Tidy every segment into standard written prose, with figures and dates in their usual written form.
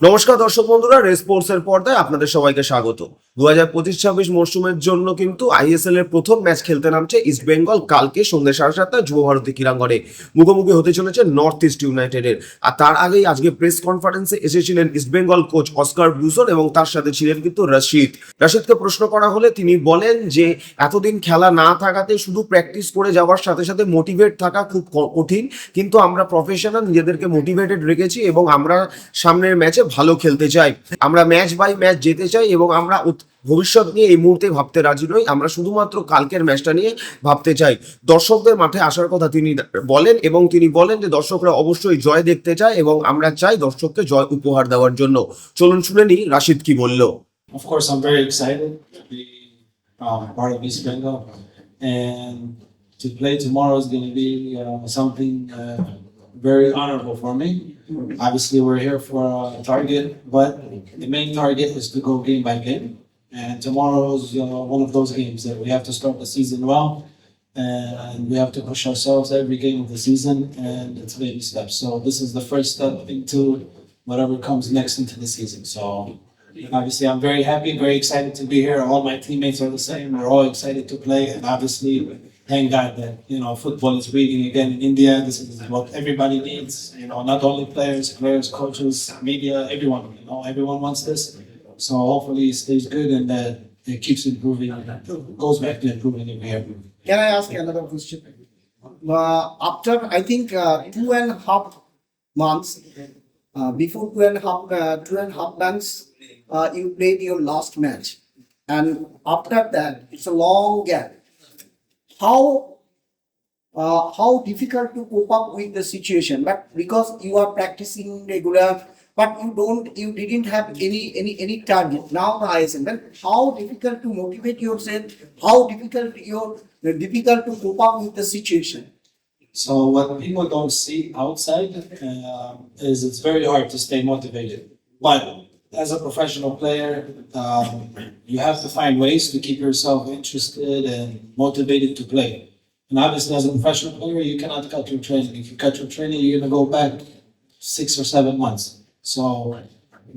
নমস্কার দর্শক বন্ধুরা, রেসপোর্টসের পর্দায় আপনাদের সবাইকে স্বাগত। 2025-26 মরশুমের জন্য কিন্তু আইএসএল এর প্রথম ম্যাচ খেলতে নামছে ইস্ট বেঙ্গল। কালকে সন্ধ্যে 7:30 যুব ভারতী ক্রীড়াঙ্গনে মুখোমুখি হতে চলেছে নর্থ ইস্ট ইউনাইটেডের। আর তার আগেই আজকে প্রেস কনফারেন্সে এসেছিলেন east Bengal coach Oscar Bruzon এবং তার সাথে ছিলেন কিন্তু রাশিদকে প্রশ্ন করা হলে তিনি বলেন যে এতদিন খেলা না থাকাতে শুধু প্র্যাকটিস করে যাওয়ার সাথে সাথে মোটিভেট থাকা খুব কঠিন, কিন্তু আমরা প্রফেশনাল, নিজেদেরকে মোটিভেটেড রেখেছি এবং আমরা সামনের ম্যাচে ভালো খেলতে চাই। আমরা ম্যাচ বাই ম্যাচ যেতে চাই এবং আমরা ভবিষ্যৎ নিয়ে এই মুহূর্তে ভাবতে রাজি নই। আমরা শুধুমাত্র কালকের ম্যাচটা নিয়ে ভাবতে চাই। দর্শকদের মাঠে আসার কথা তিনি বলেন এবং তিনি বলেন যে দর্শকরা অবশ্যই জয় দেখতে চায় এবং আমরা চাই দর্শককে জয় উপহার দেওয়ার জন্য। চলুন শুনে নিই রাশিদ কি বলল। Of course, I'm very excited to be part of East Bengal, and to play tomorrow is going to be something very honorable for me. Obviously, we're here for a target, but the main target is to go game by game. And tomorrow is one of those games that we have to start the season well, and we have to push ourselves every game of the season, and it's baby steps. So this is the first step into whatever comes next into the season. So obviously, I'm very happy, very excited to be here. All my teammates are the same. We're all excited to play, and obviously, thank God that football is breathing again in India. This is what everybody needs. Not only players, coaches, media, everyone. Everyone wants this. So hopefully, it stays good and that it keeps improving. Goes back to improving every year. Can I ask another question? After I think 2.5 months, before 2.5 months, you played your last match, and after that, it's a long gap. How difficult to cope up with the situation? But because you are practicing regular, but you didn't have any target. Now the ISM, then how difficult to motivate yourself? How difficult to cope up with the situation? So what people don't see outside is it's very hard to stay motivated. But as a professional player, you have to find ways to keep yourself interested and motivated to play. And obviously, as a professional player, you cannot cut your training. If you cut your training, you're going to go back 6 or 7 months. So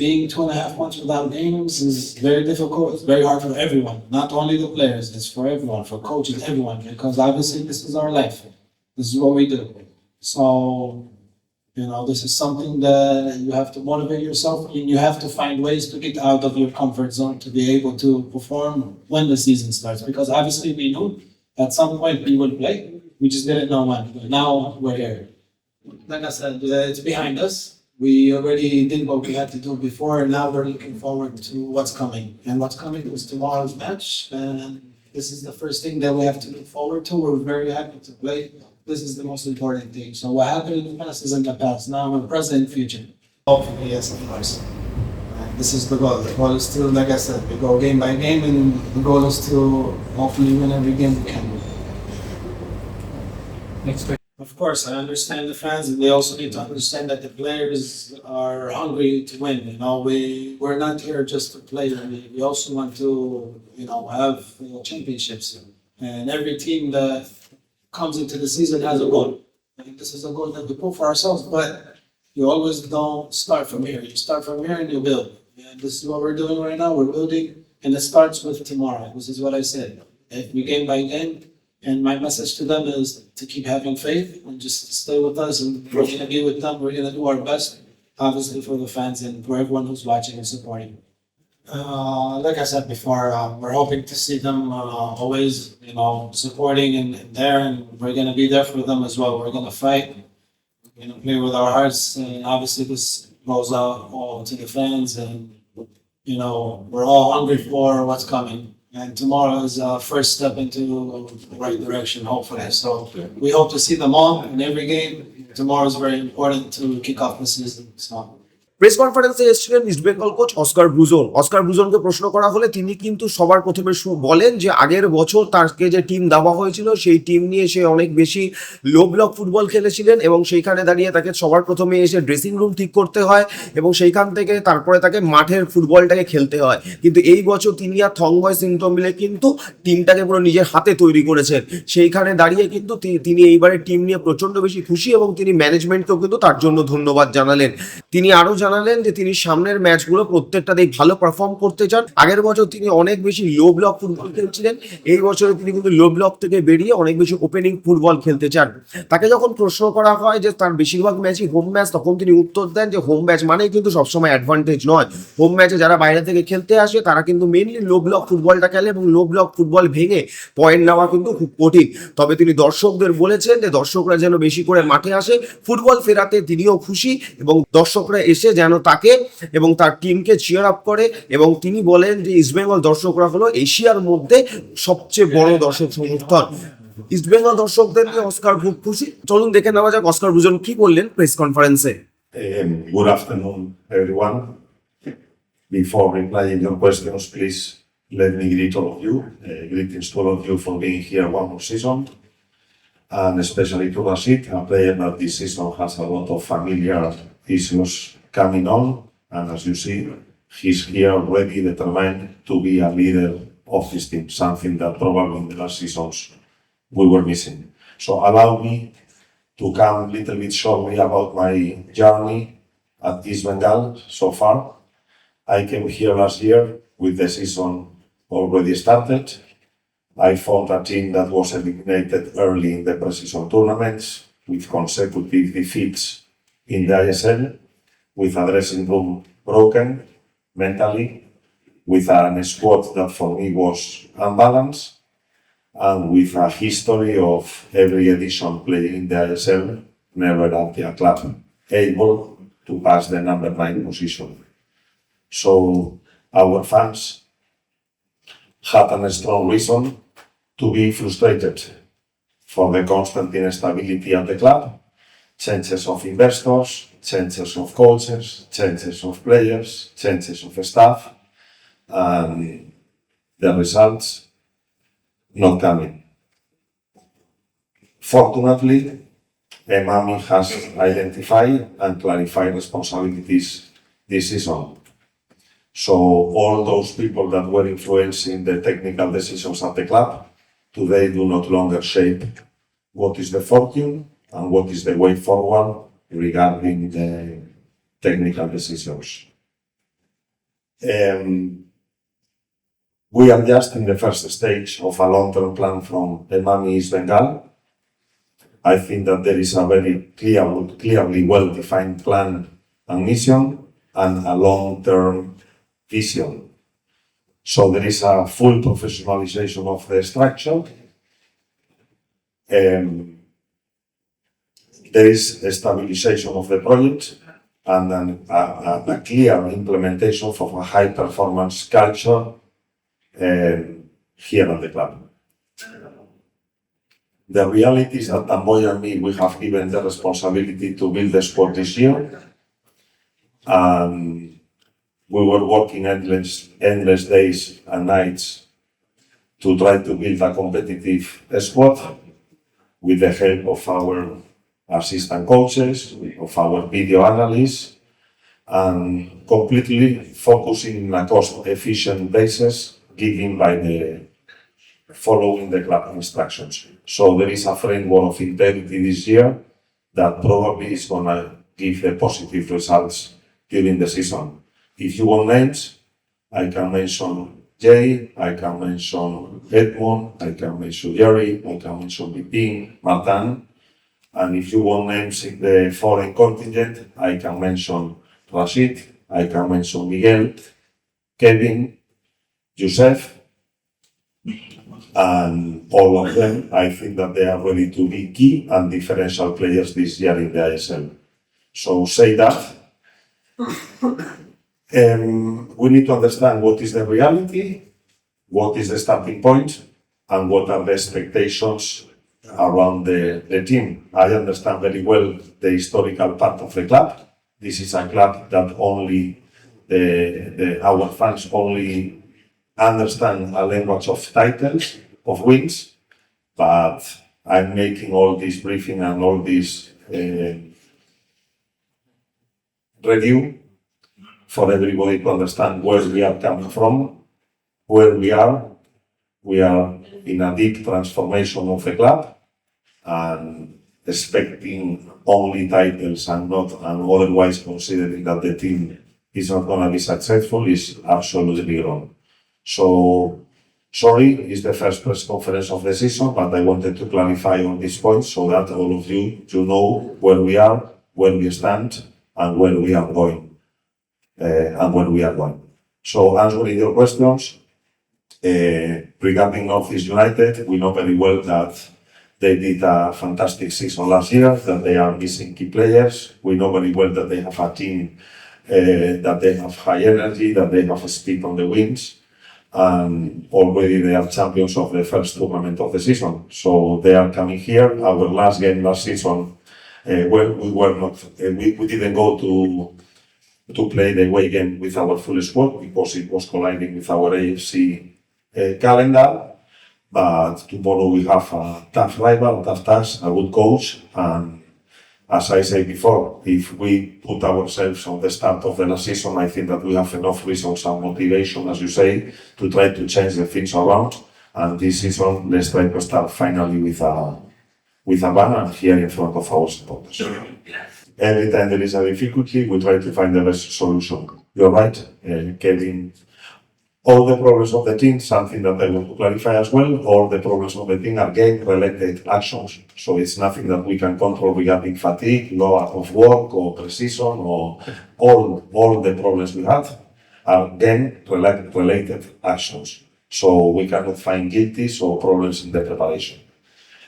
being 2.5 months without games is very difficult. It's very hard for everyone, not only the players. It's for everyone, for coaches, everyone, because obviously this is our life. This is what we do. So this is something that you have to motivate yourself, and you have to find ways to get out of your comfort zone to be able to perform when the season starts. Because obviously we knew at some point we would play. We just didn't know when. But now we're here. Like I said, it's behind us. We already did what we had to do before, and now we're looking forward to what's coming. And what's coming is tomorrow's match, and this is the first thing that we have to look forward to. We're very happy to play. This is the most important thing. So what happened in the past is in the past. Now we're present and future. Hopefully, yes, of course. And this is the goal. The goal is to, like I said, we go game by game, and the goal is to hopefully win every game we can. Next question. Of course, I understand the fans, and they also need to understand that the players are hungry to win. We're not here just to play. We also want to, have championships. And every team that comes into the season has a goal. I think this is a goal that we put for ourselves, but you always don't start from here. You start from here and you build. And this is what we're doing right now. We're building, and it starts with tomorrow. This is what I said. If we game by game, and my message to them is to keep having faith and just stay with us, and we're going to be with them. We're going to do our best, obviously, for the fans and for everyone who's watching and supporting. Like I said before, we're hoping to see them always, supporting and there, and we're going to be there for them as well. We're going to fight, play with our hearts, and obviously this goes out all to the fans, and we're all hungry for what's coming. And tomorrow is our first step into the right direction, hopefully. So we hope to see them all in every game. Tomorrow is very important to kick off the season. So. Press কনফারেন্সে এসেছিলেন east Bengal coach Oscar ব্রুজনকে প্রশ্ন করা হলে তিনি কিন্তু সবার প্রথমে বলেন যে আগের বছর তাকে যে টিম দেওয়া হয়েছিল সেই টিম নিয়ে সে অনেক বেশি লো ব্লক ফুটবল খেলেছিলেন এবং সেইখানে দাঁড়িয়ে তাকে সবার প্রথমে এসে ড্রেসিং রুম ঠিক করতে হয় এবং সেইখান থেকে তারপরে তাকে মাঠের ফুটবলটাকে খেলতে হয়। কিন্তু এই বছর তিনি আর থংবয় সিংটম মিলে কিন্তু টিমটাকে পুরো নিজের হাতে তৈরি করেছেন। সেইখানে দাঁড়িয়ে কিন্তু তিনি এইবারের টিম নিয়ে প্রচণ্ড বেশি খুশি এবং তিনি ম্যানেজমেন্টকেও কিন্তু তার জন্য ধন্যবাদ জানালেন। তিনি আরও জানালেন যে তিনি সামনের ম্যাচগুলো প্রত্যেকটাতেই ভালো পারফর্ম করতে চান। আগের বছর তিনি অনেক বেশি লো ব্লক ফুটবল খেলছিলেন, এই বছরে তিনি কিন্তু লো ব্লক থেকে বেরিয়ে অনেক বেশি ওপেনিং ফুটবল খেলতে চান। তাকে যখন প্রশ্ন করা হয় যে তার বেশিরভাগ ম্যাচই হোম ম্যাচ, তখন তিনি উত্তর দেন যে হোম ম্যাচ মানেই কিন্তু সবসময় অ্যাডভান্টেজ নয়। হোম ম্যাচে যারা বাইরে থেকে খেলতে আসে তারা কিন্তু মেনলি লো ব্লক ফুটবলটা খেলে এবং লো ব্লক ফুটবল ভেঙে পয়েন্ট নেওয়া কিন্তু খুব কঠিন। তবে তিনি দর্শকদের বলেছেন যে দর্শকরা যেন বেশি করে মাঠে আসে, ফুটবল ফেরাতে তিনিও খুশি এবং দর্শকরা এসে যেন তাকে এবং তার টিমকে চিয়ার আপ করে। এবং তিনি বলেন যে ইস্টবেঙ্গল দর্শকরা হলো এশিয়ার মধ্যে সবচেয়ে বড় দর্শক সমর্থন। ইস্টবেঙ্গল দর্শকদের নিয়ে অস্কার খুব খুশি। চলুন দেখে নেওয়া যাক অস্কার বুজন কি বললেন প্রেস কনফারেন্সে। Good afternoon, everyone. Before replying your questions, please let me greet all of you. Greetings to all of you for being here one more season, and especially to Rashid, a player that this season has a lot of familiar issues coming on. And as you see, he's here ready, determined to be a leader of this team, something that probably in the last seasons we were missing. So allow me to come a little bit shortly about my journey at East Bengal so far. I came here last year with the season already started. I fought a team that was eliminated early in the pre-season tournaments with consecutive defeats in the ISL, with a dressing room broken mentally, with a squad that for me was unbalanced, and with a history of every edition playing in the ISL, never at the club able to pass the number 9 position. So our fans had a strong reason to be frustrated for the constant instability at the club, changes of investors, changes of coaches, changes of players, changes of staff, and the results not coming. Fortunately, Emami has identified and clarified responsibilities this season. So all those people that were influencing the technical decisions at the club today do not longer shape what is the fortune and what is the way forward regarding the technical decisions. We are just in the first stage of a long-term plan from Emami East Bengal. I think that there is a very clearly well-defined plan and mission and a long-term vision. So there is a full professionalization of the structure. There is a stabilization of the project and then a clear implementation of a high-performance culture here at the club. The reality is that Tamboy and me, we have given the responsibility to build the squad this year. We were working endless days and nights to try to build a competitive squad with the help of our assistant coaches, of our video analysts, and completely focusing on a cost-efficient basis given by the following the club instructions. So there is a framework of integrity this year that probably is going to give the positive results during the season. If you want names, I can mention Jay, I can mention Edmond, I can mention Jerry, I can mention Bipin, Martin, and if you want names in the foreign contingent, I can mention Rashid, I can mention Miguel, Kevin, Joseph, and all of them, I think that they are ready to be key and differential players this year in the ISL. So say that. We need to understand what is the reality, what is the starting point, and what are the expectations around the team. I understand very well the historical part of the club. This is a club that only our fans only understand a language of titles, of wins, but I'm making all this briefing and all this review for everybody to understand where we are coming from, where we are. We are in a deep transformation of the club, and expecting only titles and not and otherwise considering that the team is not going to be successful is absolutely wrong. So sorry, it's the first press conference of the season, but I wanted to clarify on this point so that all of you know where we are, where we stand, and where we are going. So answering your questions, regarding Northeast United, we know very well that they did a fantastic season last year, that they are missing key players. We know very well that they have a team that they have high energy, that they have speed on the wings, and already they are champions of the first tournament of the season. So they are coming here. Our last game last season, we didn't go to play the away game with our full squad because it was colliding with our AFC calendar. But tomorrow we have a tough rival, a tough task, a good coach, and as I said before, if we put ourselves on the start of the last season, I think that we have enough reasons and motivation, as you say, to try to change the things around. And this season, let's try to start finally with a banner here in front of our supporters. Every time there is a difficulty, we try to find the best solution. You're right, Kevin. All the problems of the team, something that I want to clarify as well, all the problems of the team are game-related actions. So it's nothing that we can control regarding fatigue, low out of work, or precision, or all the problems we have are game-related actions. So we cannot find guilties or problems in the preparation.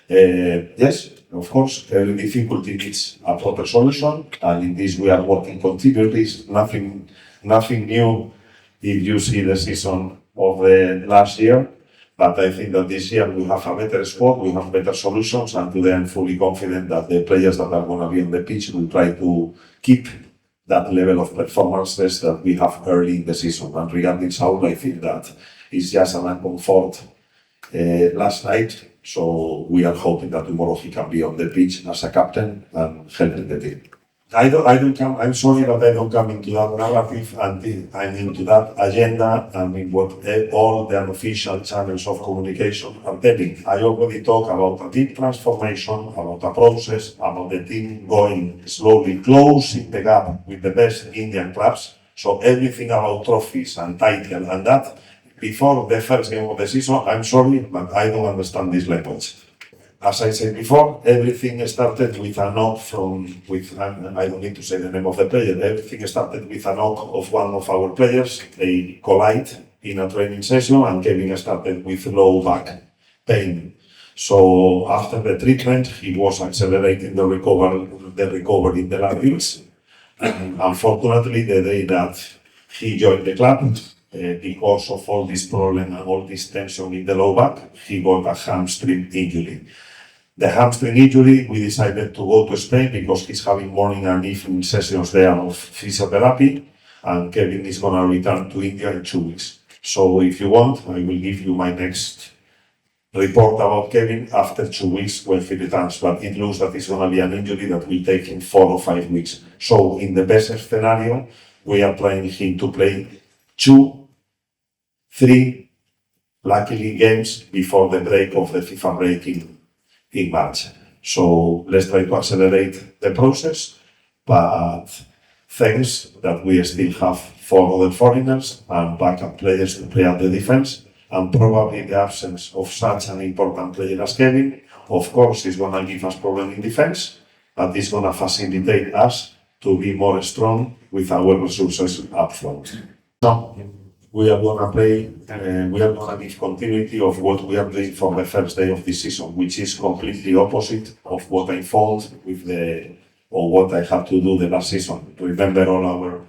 Yes, of course, every difficulty needs a proper solution, and in this we are working continuously. It's nothing new if you see the season of the last year, but I think that this year we have a better squad, we have better solutions, and today I'm fully confident that the players that are going to be on the pitch will try to keep that level of performances that we have early in the season. And regarding Saul, I think that it's just an uncomfort last night, so we are hoping that tomorrow he can be on the pitch as a captain and helping the team. I'm sorry that I don't come into that narrative and into that agenda and in what all the unofficial channels of communication are telling. I already talk about a team transformation, about a process, about the team going slowly, closing the gap with the best Indian clubs. So everything about trophies and title and that, before the first game of the season, I'm sorry, but I don't understand this language. As I said before, everything started with a knock I don't need to say the name of the player, everything started with a knock of one of our players. They collide in a training session and Kevin started with low back pain. So after the treatment, he was accelerating the recovery in the larynx. And unfortunately, the day that he joined the club, because of all this problem and all this tension in the low back, he got a hamstring injury. The hamstring injury, we decided to go to Spain because he's having morning and evening sessions there of physiotherapy, and Kevin is going to return to India in 2 weeks. So if you want, I will give you my next report about Kevin after 2 weeks when he returns, but it looks that it's going to be an injury that will take him 4 or 5 weeks. So in the best scenario, we are planning him to play 2, 3, luckily games before the break of the FIFA break in March. So let's try to accelerate the process, but thanks that we still have 4 other foreigners and backup players to play at the defense, and probably the absence of such an important player as Kevin, of course, is going to give us problem in defense, but it's going to facilitate us to be more strong with our resources up front. So, we are going to play, we are going to give continuity of what we are doing from the first day of this season, which is completely opposite of what I thought or what I had to do the last season. Remember all our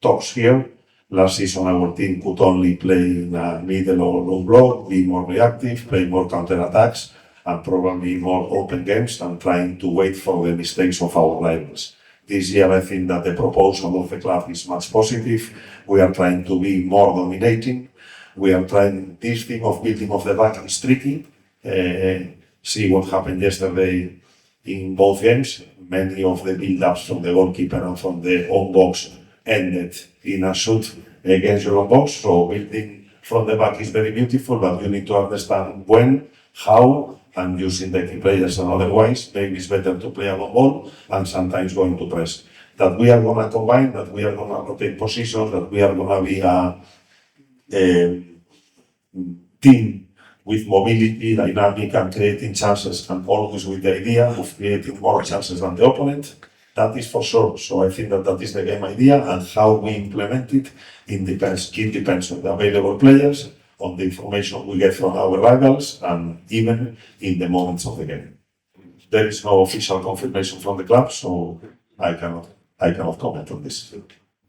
talks here. Last season, our team could only play in a middle or low block, be more reactive, play more counter-attacks, and probably more open games than trying to wait for the mistakes of our rivals. This year, I think that the proposal of the club is much positive. We are trying to be more dominating. We are trying this thing of building of the back is tricky. See what happened yesterday in both games. Many of the build-ups from the goalkeeper and from the own box ended in a shoot against your own box. So building from the back is very beautiful, but you need to understand when how I'm using the key players and otherwise, maybe it's better to play a long ball and sometimes going to press. That we are gonna combine, that we are gonna rotate positions, that we are gonna be a team with mobility, dynamic, and creating chances, and always with the idea of creating more chances than the opponent. That is for sure. So I think that is the game idea, and how we implement it. It depends on the available players, on the information we get from our rivals, and even in the moments of the game. There is no official confirmation from the club, so I cannot comment on this.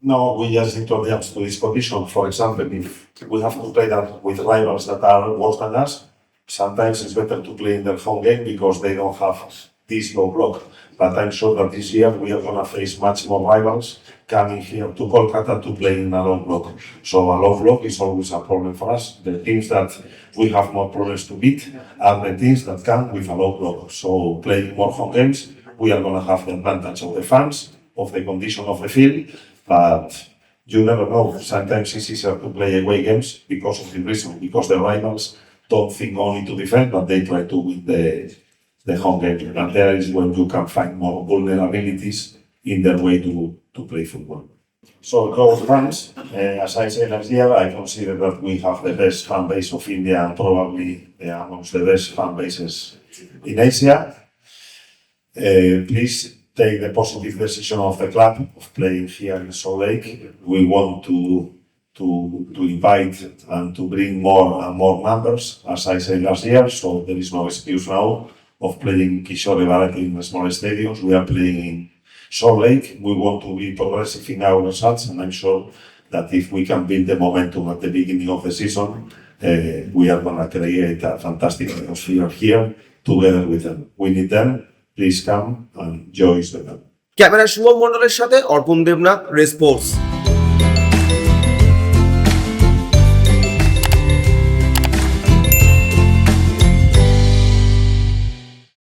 No, we just need to adjust to this condition. For example, if we have to play that with rivals that are worse than us, sometimes it's better to play in their home game because they don't have this low block. But I'm sure that this year we are going to face much more rivals coming here to Kolkata to play in a low block. So a low block is always a problem for us. The teams that we have more problems to beat are the teams that come with a low block. So playing more home games, we are going to have the advantage of the fans, of the condition of the field, but you never know. Sometimes it's easier to play away games because of the reason, because the rivals don't think only to defend, but they try to win the home game. And there is when you can find more vulnerabilities in their way to play football. So those fans, as I said last year, I consider that we have the best fan base of India and probably amongst the best fan bases in Asia. Please take the positive decision of the club of playing here in Salt Lake. We want to invite and to bring more and more numbers, as I said last year, so there is no excuse now of playing Kishore Bharat in smaller stadiums. We are playing in Salt Lake. We want to be progressive in our results, and I'm sure that if we can build the momentum at the beginning of the season, we are going to create a fantastic atmosphere here together with them. We need them. Please come and join us. Camera Shubham মণ্ডলের সাথে অর্পণ দেবনাথ, রেসপোর্টস।